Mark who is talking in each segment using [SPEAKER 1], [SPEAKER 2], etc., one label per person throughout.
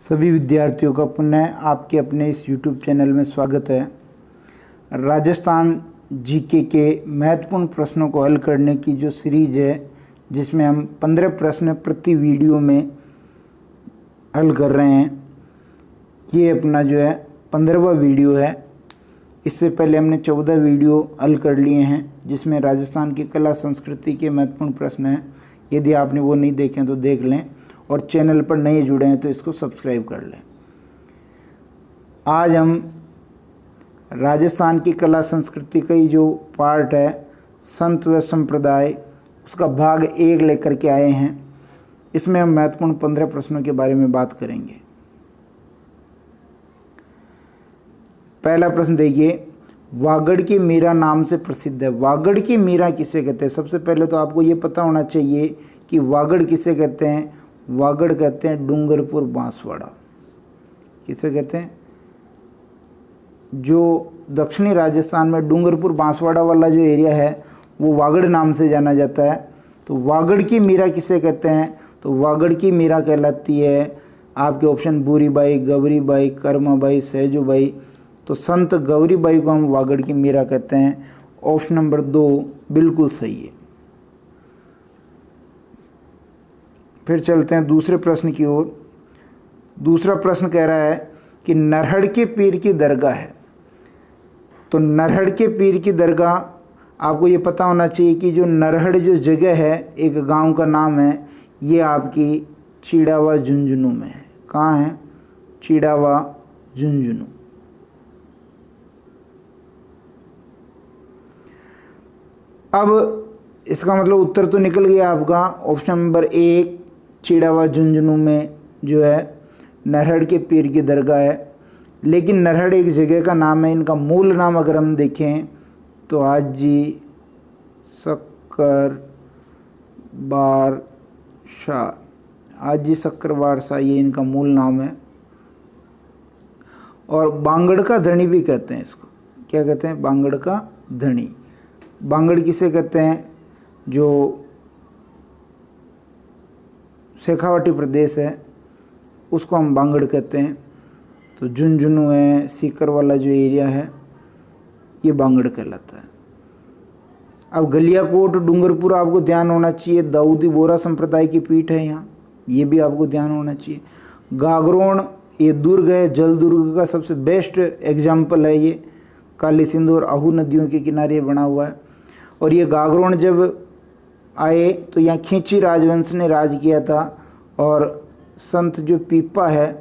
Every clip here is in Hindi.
[SPEAKER 1] सभी विद्यार्थियों का पुनः आपके अपने इस YouTube चैनल में स्वागत है। राजस्थान जीके के महत्वपूर्ण प्रश्नों को हल करने की जो सीरीज है, जिसमें हम 15 प्रश्न प्रति वीडियो में हल कर रहे हैं, ये अपना जो है 15वां वीडियो है। इससे पहले हमने 14 वीडियो हल कर लिए हैं, जिसमें राजस्थान की कला संस्कृति के महत्वपूर्ण प्रश्न हैं। यदि आपने वो नहीं देखे तो देख लें, और चैनल पर नए जुड़े हैं तो इसको सब्सक्राइब कर लें। आज हम राजस्थान की कला संस्कृति का ही जो पार्ट है, संत व संप्रदाय, उसका भाग 1 लेकर के आए हैं। इसमें हम महत्वपूर्ण 15 प्रश्नों के बारे में बात करेंगे। पहला प्रश्न देखिए, वागड़ की मीरा नाम से प्रसिद्ध है। वागड़ की मीरा किसे कहते हैं? सबसे पहले तो आपको ये पता होना चाहिए कि वागड़ किसे कहते हैं। वागड़ कहते हैं डूंगरपुर बांसवाड़ा। किसे कहते हैं? जो दक्षिणी राजस्थान में डूंगरपुर बांसवाड़ा वाला जो एरिया है, वो वागड़ नाम से जाना जाता है। तो वागड़ की मीरा किसे कहते हैं? तो वागड़ की मीरा कहलाती है आपके ऑप्शन बूरीबाई, गौरीबाई, कर्माबाई, सहजूबाई। तो संत गौरीबाई को हम वागड़ की मीरा कहते हैं। ऑप्शन नंबर 2 बिल्कुल सही है। फिर चलते हैं दूसरे प्रश्न की ओर। दूसरा प्रश्न कह रहा है कि नरहड़ के पीर की दरगाह है। तो नरहड़ के पीर की दरगाह, आपको ये पता होना चाहिए कि जो नरहड़ जो जगह है, एक गांव का नाम है, ये आपकी चिड़ावा झुंझुनू में है। कहाँ है? चिड़ावा झुंझुनू। अब इसका मतलब उत्तर तो निकल गया आपका। ऑप्शन नंबर 1 चिड़ावा झुंझुनू में जो है नरहड़ के पीर की दरगाह है। लेकिन नरहड़ एक जगह का नाम है। इनका मूल नाम अगर हम देखें तो हाजी शक्करबार शाह, हाजी शक्करबार शाह, ये इनका मूल नाम है। और बांगड़ का धनी भी कहते हैं इसको। क्या कहते हैं? बांगड़ का धनी। बांगड़ किसे कहते हैं? जो शेखावाटी प्रदेश है, उसको हम बांगड़ कहते हैं। तो झुंझुनू है, सीकर वाला जो एरिया है, ये बांगड़ कहलाता है। अब गलियाकोट डूंगरपुर आपको ध्यान होना चाहिए, दाऊदी बोरा संप्रदाय की पीठ है यहाँ, ये भी आपको ध्यान होना चाहिए। गागरोन, ये दुर्ग है, जल दुर्ग का सबसे बेस्ट एग्जाम्पल है ये। काली सिंधु और आहू नदियों के किनारे बना हुआ है। और ये गागरोन जब आए तो यहाँ खींची राजवंश ने राज किया था। और संत जो पीपा है,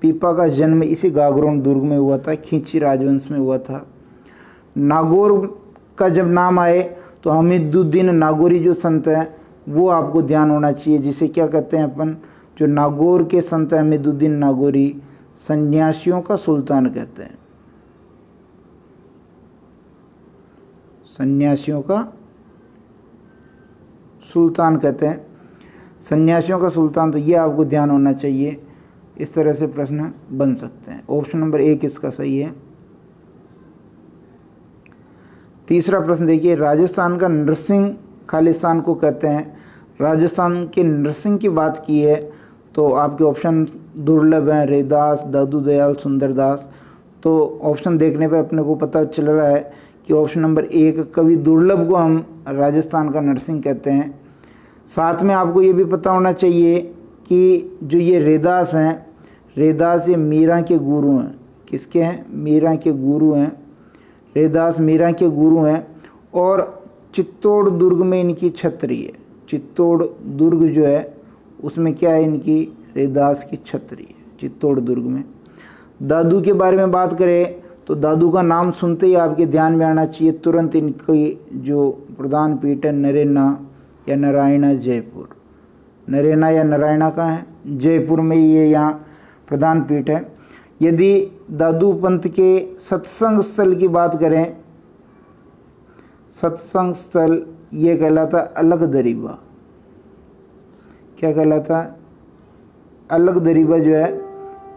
[SPEAKER 1] पीपा का जन्म इसी गागरोन दुर्ग में हुआ था, खींची राजवंश में हुआ था। नागौर का जब नाम आए तो हमीदुद्दीन नागौरी जो संत हैं, वो आपको ध्यान होना चाहिए। जिसे क्या कहते हैं अपन? जो नागौर के संत हमीदुद्दीन नागौरी, सन्यासियों का सुल्तान कहते हैं। सन्यासियों का सुल्तान कहते हैं। सन्यासियों का सुल्तान, तो ये आपको ध्यान होना चाहिए। इस तरह से प्रश्न बन सकते हैं। ऑप्शन नंबर 1 इसका सही है। तीसरा प्रश्न देखिए, राजस्थान का नरसिंह खालिस्तान को कहते हैं। राजस्थान के नरसिंह की बात की है तो आपके ऑप्शन दुर्लभ हैं, रैदास, दादू दयाल, सुंदरदास। तो ऑप्शन देखने पे अपने को पता चल रहा है कि ऑप्शन नंबर 1 कवि दुर्लभ को हम राजस्थान का नरसिंह कहते हैं। साथ में आपको ये भी पता होना चाहिए कि जो ये रैदास हैं, रैदास ये मीरा के गुरु हैं। किसके हैं? मीरा के गुरु हैं। रैदास मीरा के गुरु हैं। और चित्तौड़ दुर्ग में इनकी छत्री है। चित्तौड़ दुर्ग जो है उसमें क्या है? इनकी रैदास की छत्री है, चित्तौड़ दुर्ग में। दादू के बारे में बात करें तो दादू का नाम सुनते ही आपके ध्यान में आना चाहिए तुरंत इनकी जो प्रधान पीठ है, नरेना या नारायणा जयपुर। नरेना या नारायणा का है जयपुर में, ये यहाँ प्रधान पीठ है। यदि दादू पंथ के सत्संग स्थल की बात करें, सत्संग स्थल ये कहलाता अलग दरीबा। क्या कहलाता? अलग दरीबा जो है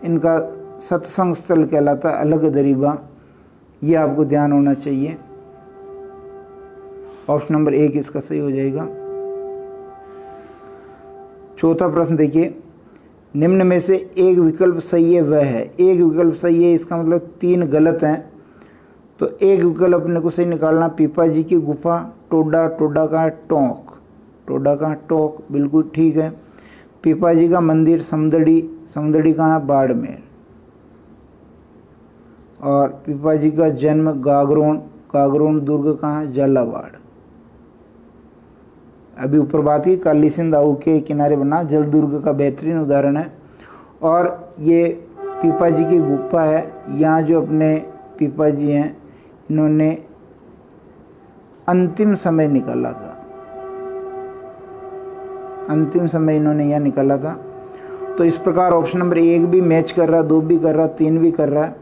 [SPEAKER 1] इनका सत्संग स्थल कहलाता अलग दरीबा। ये आपको ध्यान होना चाहिए। ऑप्शन नंबर 1 इसका सही हो जाएगा। चौथा प्रश्न देखिए, निम्न में से एक विकल्प सही है वह है। एक विकल्प सही है इसका मतलब 3 गलत हैं, तो एक विकल्प अपने को सही निकालना। पीपाजी की गुफा, टोडा, टोडा का टोंक, टोडा का टोंक बिल्कुल ठीक है। पीपाजी का मंदिर समदड़ी, समदड़ी कहाँ है? बाड़मेर। और पीपाजी का जन्म गागरोन, गागरोन दुर्ग कहाँ है? झालावाड़। अभी ऊपर बात की काली सिंध आऊ के किनारे बना जल दुर्ग का बेहतरीन उदाहरण है। और ये पीपाजी की गुफा है, यहाँ जो अपने पीपाजी हैं इन्होंने अंतिम समय निकाला था, अंतिम समय इन्होंने यहाँ निकाला था। तो इस प्रकार ऑप्शन नंबर 1 भी मैच कर रहा, 2 भी कर रहा, 3 भी कर रहा है,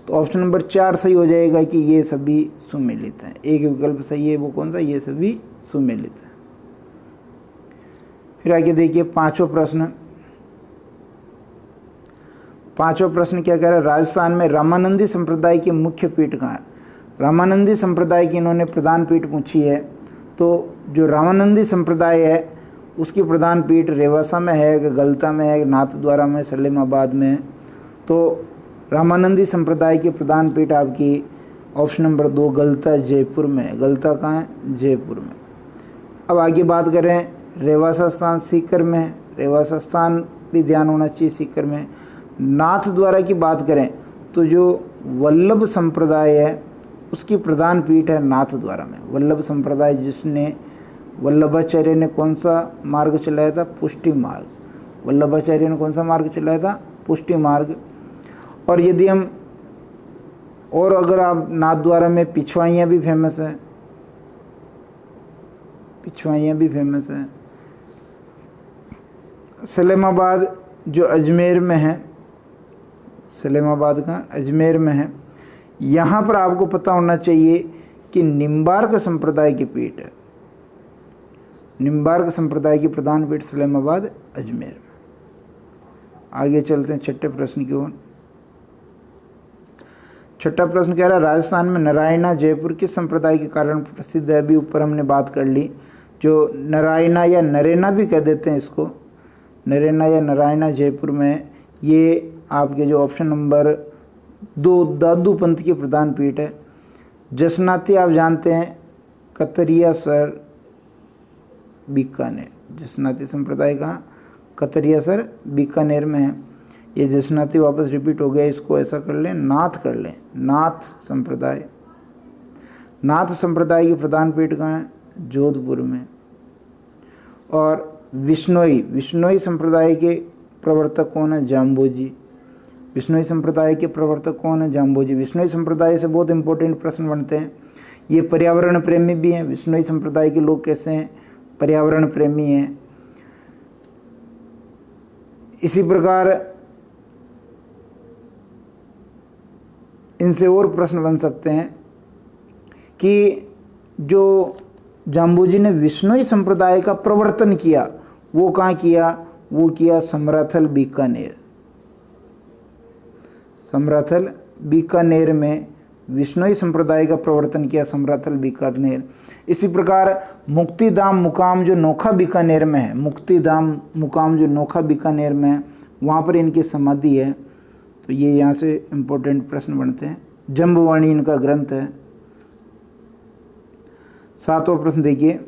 [SPEAKER 1] तो ऑप्शन नंबर 4 सही हो जाएगा कि ये सभी सुमेलित हैं। एक विकल्प सही है, वो कौन सा? ये सभी सुमेलित हैं। फिर आगे देखिए 5वां प्रश्न। 5वां प्रश्न क्या कह रहा है? राजस्थान में रामानंदी संप्रदाय की मुख्य पीठ कहाँ है? रामानंदी संप्रदाय की इन्होंने प्रधान पीठ पूछी है। तो जो रामानंदी संप्रदाय है उसकी प्रधान पीठ रेवासा में है, गलता में है, नाथद्वारा में, सलेमाबाद में। तो रामानंदी संप्रदाय की प्रधान पीठ आपकी ऑप्शन नंबर 2 गलता जयपुर में है। गलता कहाँ है? जयपुर में। अब आगे बात करें, रेवासा स्थान सीकर में है, रेवासा स्थान भी ध्यान होना चाहिए सीकर में। नाथद्वारा की बात करें तो जो वल्लभ संप्रदाय है उसकी प्रधान पीठ है नाथद्वारा में। वल्लभ संप्रदाय जिसने, वल्लभाचार्य ने कौन सा मार्ग चलाया था? पुष्टि मार्ग। वल्लभाचार्य ने कौन सा मार्ग चलाया था? पुष्टि मार्ग। और यदि हम, और अगर आप नाथद्वारा में पिछवाइयाँ भी फेमस है, पिछवाइयाँ भी फेमस है। सलेमाबाद जो अजमेर में है, सलेमाबाद का अजमेर में है, यहाँ पर आपको पता होना चाहिए कि निम्बार्क संप्रदाय की पीठ है। निम्बार्क संप्रदाय की प्रधान पीठ सलेमाबाद अजमेर में। आगे चलते हैं 6ठे प्रश्न की ओर। 6ठा प्रश्न कह रहा है राजस्थान में नारायणा जयपुर किस संप्रदाय के कारण प्रसिद्ध है? अभी ऊपर हमने बात कर ली। जो नारायणा या नरेना भी कह देते हैं इसको, नरेना या नारायणा जयपुर में, ये आपके जो ऑप्शन नंबर 2 दादू पंथ की प्रधान पीठ है। जसनाती आप जानते हैं कतरिया सर बीकानेर, जसनाती संप्रदाय का कतरिया सर बीकानेर में है। ये जसनाती वापस रिपीट हो गया, इसको ऐसा कर लें, नाथ कर लें, नाथ संप्रदाय। नाथ संप्रदाय की प्रधान पीठ कहाँ है? जोधपुर में। और विश्नोई, विश्नोई संप्रदाय के प्रवर्तक कौन है? जाम्बोजी। विश्नोई संप्रदाय के प्रवर्तक कौन है? जाम्बोजी। विश्नोई संप्रदाय से बहुत इंपॉर्टेंट प्रश्न बनते हैं। ये पर्यावरण प्रेमी भी हैं। विश्नोई संप्रदाय के लोग कैसे हैं? पर्यावरण प्रेमी हैं। इसी प्रकार इनसे और प्रश्न बन सकते हैं कि जो जाम्बोजी ने विश्नोई संप्रदाय का प्रवर्तन किया वो कहाँ किया? वो किया समराथल बीकानेर। समराथल बीकानेर में विश्नोई संप्रदाय का प्रवर्तन किया, समराथल बीकानेर। इसी प्रकार मुक्तिधाम मुकाम जो नोखा बीकानेर में है, मुक्तिधाम मुकाम जो नोखा बीकानेर में है, वहाँ पर इनकी समाधि है। तो ये यहाँ से इम्पोर्टेंट प्रश्न बनते हैं। जम्बवाणी इनका ग्रंथ है। 7वां प्रश्न देखिए।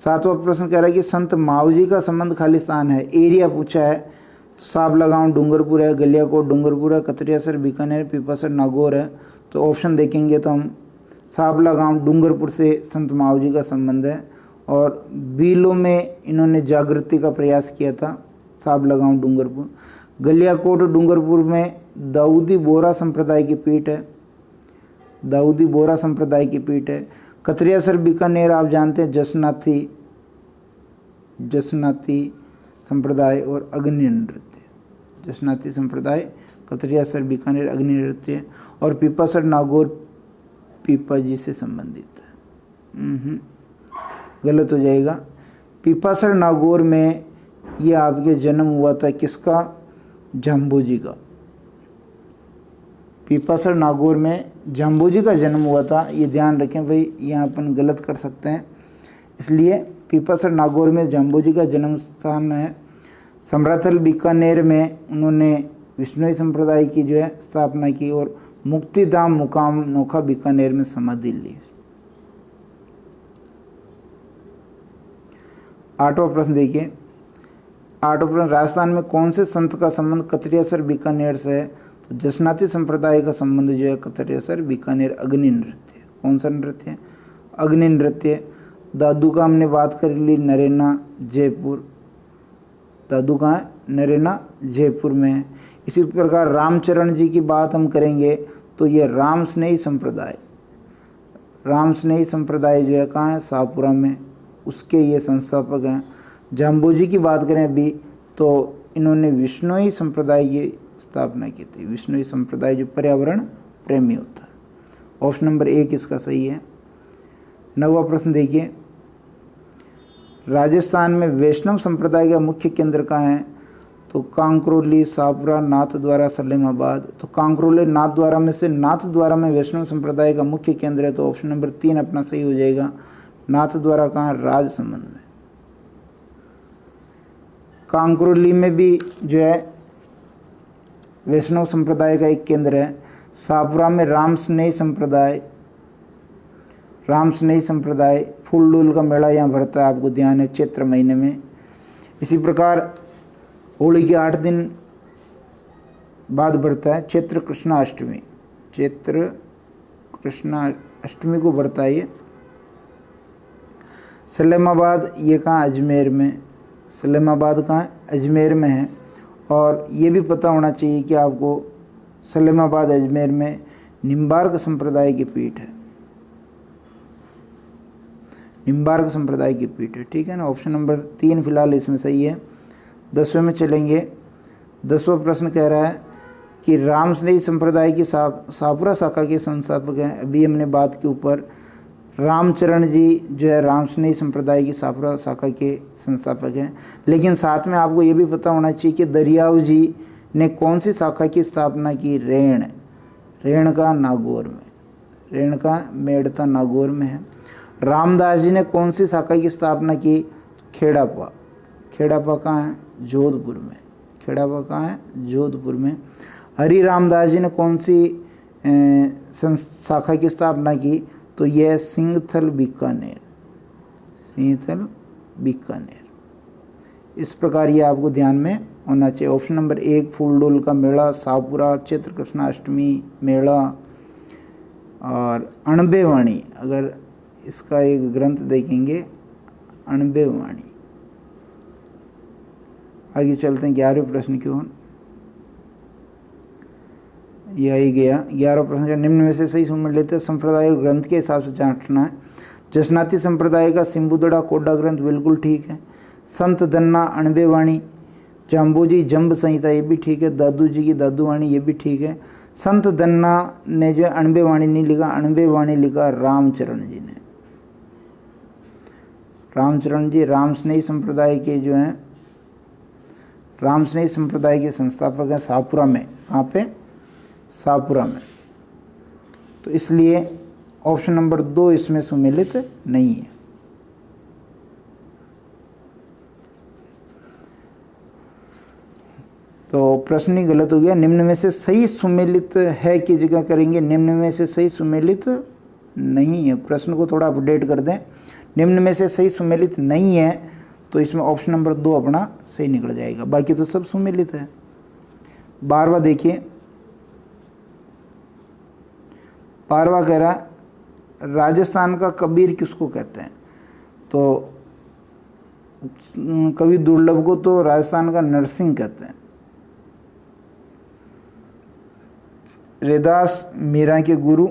[SPEAKER 1] 7वां प्रश्न कह रहा है कि संत मावजी का संबंध खालिस्तान है। एरिया पूछा है तो साबला गाँव डूंगरपुर है, गलियाकोट डूंगरपुर है, कतरियासर बीकानेर, पीपासर नागौर है। तो ऑप्शन देखेंगे तो हम साबला गाँव डूंगरपुर से संत मावजी का संबंध है। और बीलो में इन्होंने जागृति का प्रयास किया था, साबला गाँव डूंगरपुर। गलियाकोट डूंगरपुर में दाऊदी बोरा संप्रदाय की पीठ है, दाऊदी बोरा संप्रदाय की पीठ है। कतरियासर बीकानेर आप जानते हैं जसनाथी, जसनाथी संप्रदाय और अग्नि नृत्य। जसनाथी संप्रदाय, कतरियासर बीकानेर अग्नि नृत्य। और पीपासर नागौर पीपाजी से संबंधित है। गलत हो जाएगा। पीपासर नागौर में ये आपके जन्म हुआ था किसका? जाम्बोजी का। पीपासर नागौर में जाम्बोजी का जन्म हुआ था। ये ध्यान रखें भाई, यहाँ अपन गलत कर सकते हैं, इसलिए पीपासर नागौर में जाम्बोजी का जन्म स्थान है। समराथल बीकानेर में उन्होंने विष्णुई संप्रदाय की जो है स्थापना की और मुक्तिधाम मुकाम नोखा बीकानेर में समाधि ली। 8वां प्रश्न देखिए। 8वां प्रश्न, राजस्थान में कौन से संत का संबंध कतरियासर बीकानेर से है? तो जसनाती संप्रदाय का संबंध जो है कतरियासर बीकानेर अग्नि नृत्य। कौन सा नृत्य है? अग्नि नृत्य। दादू का हमने बात कर ली, नरेना जयपुर। दादू कहाँ है? नरेना जयपुर में है। इसी प्रकार रामचरण जी की बात हम करेंगे तो ये राम स्नेही संप्रदाय, राम स्नेही संप्रदाय जो है कहाँ है? शाहपुरा में, उसके ये संस्थापक हैं। जाम्बोजी की बात करें अभी तो इन्होंने विष्णुई संप्रदाय की स्थापना की थी। विष्णुई संप्रदाय जो पर्यावरण प्रेमी होता है। ऑप्शन नंबर 1 इसका सही है। 9वां प्रश्न देखिए। राजस्थान में वैष्णव संप्रदाय का मुख्य केंद्र कहाँ है? तो कांकरोली, शाहपुरा, नाथद्वारा, सलेमाबाद। तो कांकरोली नाथद्वारा में से नाथद्वारा में वैष्णव संप्रदाय का मुख्य केंद्र है, तो ऑप्शन नंबर 3 अपना सही हो जाएगा। नाथद्वारा कहाँ? राजसमंद में। कांकरोली में भी जो है वैष्णव संप्रदाय का एक केंद्र है। शाहपुरा में राम स्नेही संप्रदाय फूल डूल का मेला यहाँ भरता है, आपको ध्यान है, चैत्र महीने में। इसी प्रकार होली के 8 दिन बाद भरता है चैत्र कृष्णाष्टमी। चैत्र कृष्णाष्टमी को भरता है ये। सलेमाबाद ये कहाँ? अजमेर में। सलेमाबाद कहाँ है? अजमेर में है। और ये भी पता होना चाहिए कि आपको सलेमाबाद अजमेर में निम्बार्क संप्रदाय की पीठ है। निम्बार्क संप्रदाय की पीठ है, ठीक है ना। ऑप्शन नंबर 3 फिलहाल इसमें सही है। 10वें में चलेंगे। 10वां प्रश्न कह रहा है कि राम स्नेही संप्रदाय की शाहपुरा शाखा के संस्थापक हैं। अभी हमने बात के ऊपर रामचरण जी जो है राम स्नेही संप्रदाय की शाहपुरा शाखा के संस्थापक हैं, लेकिन साथ में आपको ये भी पता होना चाहिए कि दरियाव जी ने कौन सी शाखा की स्थापना की? रेणका नागौर में। रेणका मेड़ता नागौर में है। रामदास जी ने कौन सी शाखा की स्थापना की? खेड़ापा। खेड़ापा कहाँ है? जोधपुर में। खेड़ापा कहाँ है? जोधपुर में। हरि रामदास जी ने कौन सी शाखा की स्थापना की? तो यह सिंहथल बीकानेर। सिंहथल बीकानेर। इस प्रकार ये आपको ध्यान में होना चाहिए। ऑप्शन नंबर 1 फूलडोल का मेला, शाहपुरा, चैत्र कृष्णाष्टमी मेला और अणबे वाणी। अगर इसका एक ग्रंथ देखेंगे अणबे वाणी। आगे चलते हैं 11वें प्रश्न की ओर। यह ही गया 11वां प्रश्न का निम्न में से सही सुमेलित संप्रदाय और ग्रंथ के हिसाब से जांचना है। जसनाती संप्रदाय का सिंबुदड़ा कोडा ग्रंथ बिल्कुल ठीक है। संत दन्ना अणबे वाणी, जाम्बोजी जंब संहिता ये भी ठीक है। दादू जी की दादू वाणी ये भी ठीक है। संत दन्ना ने जो अणबे वाणी नहीं लिखा, अणबे वाणी लिखा रामचरण जी ने। रामचरण जी राम स्नेही संप्रदाय के जो हैं राम स्नेही संप्रदाय के संस्थापक हैं शाहपुरा में। कहाँ पे? शाहपुरा में। तो इसलिए ऑप्शन नंबर 2 इसमें सुमेलित नहीं है। तो प्रश्न ही गलत हो गया। निम्न में से सही सुमेलित है की जगह करेंगे निम्न में से सही सुमेलित नहीं है। प्रश्न को थोड़ा अपडेट कर दें। निम्न में से सही सुमेलित नहीं है तो इसमें ऑप्शन नंबर 2 अपना सही निकल जाएगा, बाकी तो सब सुमेलित है। 12वां देखिए। 12वां कह रहा राजस्थान का कबीर किसको कहते हैं? तो कवि दुर्लभ को तो राजस्थान का नरसिंह कहते हैं। रैदास मीरा के गुरु,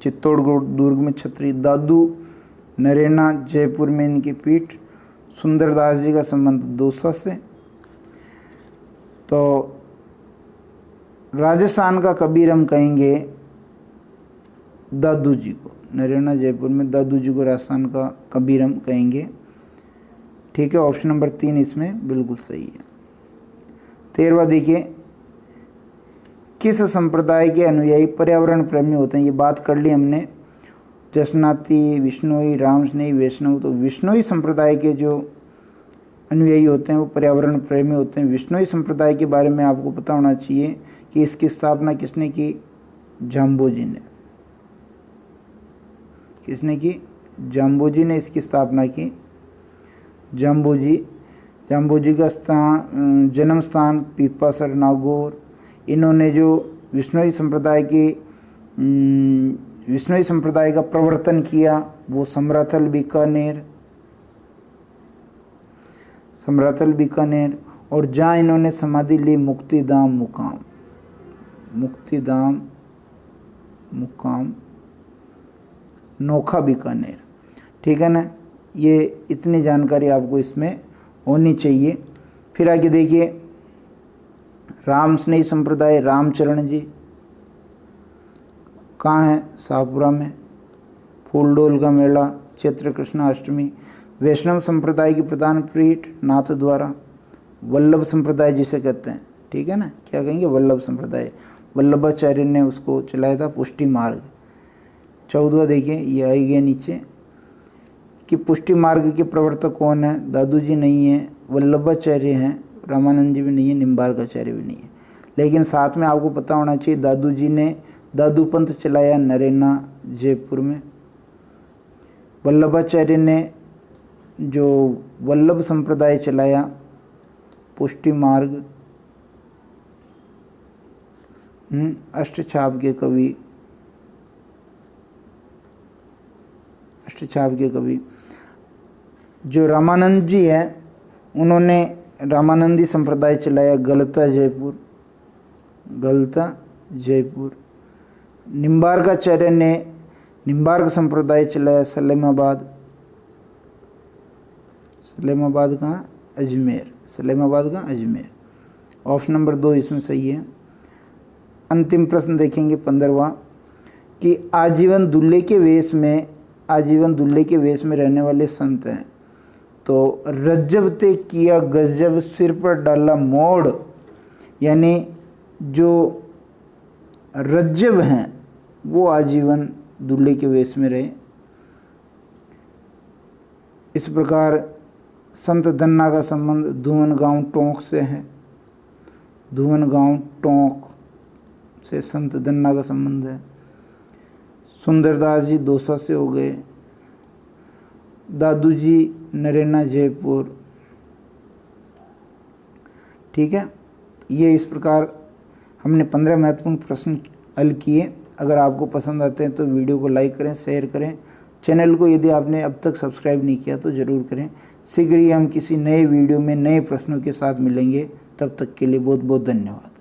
[SPEAKER 1] चित्तौड़गढ़ दुर्ग में छत्री। दादू नरेना जयपुर में इनकी पीठ। सुंदरदास जी का संबंध दौसा से। तो राजस्थान का कबीर हम कहेंगे दादू जी को। नरेना जयपुर में दादू जी को राजस्थान का कबीर हम कहेंगे, ठीक है। ऑप्शन नंबर 3 इसमें बिल्कुल सही है। 13वां देखिए। किस संप्रदाय के अनुयायी पर्यावरण प्रेमी होते हैं? ये बात कर ली हमने। जसनाती, विष्णुई, राम स्नेही, वैष्णव। तो विष्णुई संप्रदाय के जो अनुयायी होते हैं वो पर्यावरण प्रेमी होते हैं। विश्नोई संप्रदाय के बारे में आपको पता होना चाहिए कि इसकी स्थापना किसने की? जाम्बोजी ने। किसने की? जाम्बोजी ने इसकी स्थापना की। जाम्बोजी का जन्म स्थान पीपासर नागौर। इन्होंने जो विश्नोई संप्रदाय का प्रवर्तन किया वो समराथल बीकानेर, और जहाँ इन्होंने समाधि ली मुक्तिधाम मुकाम नोखा बीकानेर। ठीक है ना, ये इतनी जानकारी आपको इसमें होनी चाहिए। फिर आगे देखिए, राम स्नेही संप्रदाय रामचरण जी कहाँ है? शाहपुरा में। फूलडोल का मेला चैत्र कृष्णाष्टमी। वैष्णव संप्रदाय की प्रधान पीठ नाथद्वारा। वल्लभ संप्रदाय जिसे कहते हैं, ठीक है ना, क्या कहेंगे? वल्लभ संप्रदाय। वल्लभाचार्य ने उसको चलाया था। पुष्टि मार्ग 14वां देखिए, ये आई गया नीचे कि पुष्टि मार्ग के प्रवर्तक कौन है? दादू जी नहीं है, वल्लभाचार्य हैं, रामानंद जी भी नहीं है, निम्बार्काचार्य भी नहीं है। लेकिन साथ में आपको पता होना चाहिए दादू जी ने दादू पंथ चलाया नरेना जयपुर में। वल्लभाचार्य ने जो वल्लभ संप्रदाय चलाया पुष्टि मार्ग। अष्टछाप के कवि जो रामानंद जी हैं उन्होंने रामानंदी संप्रदाय चलाया गलता जयपुर। निम्बार्काचार्य ने निम्बार्क संप्रदाय चलाया सलेमाबाद कहाँ? अजमेर। ऑप्शन नंबर 2 इसमें सही है। अंतिम प्रश्न देखेंगे 15वां कि आजीवन दूल्हे के वेश में रहने वाले संत हैं। तो रज्जब ते किया गजब, सिर पर डाला मोड़, यानी जो रज्जब हैं वो आजीवन दूल्हे के वेश में रहे। इस प्रकार संत धन्ना का संबंध धुवन टोंक से है। टोंक से संत धन्ना का संबंध है। सुंदरदास जी दौसा से हो गए। दादू जी नरेना जयपुर। ठीक है, ये इस प्रकार हमने 15 महत्वपूर्ण प्रश्न हल किए। अगर आपको पसंद आते हैं तो वीडियो को लाइक करें, शेयर करें। चैनल को यदि आपने अब तक सब्सक्राइब नहीं किया तो ज़रूर करें। शीघ्र ही हम किसी नए वीडियो में नए प्रश्नों के साथ मिलेंगे। तब तक के लिए बहुत बहुत धन्यवाद।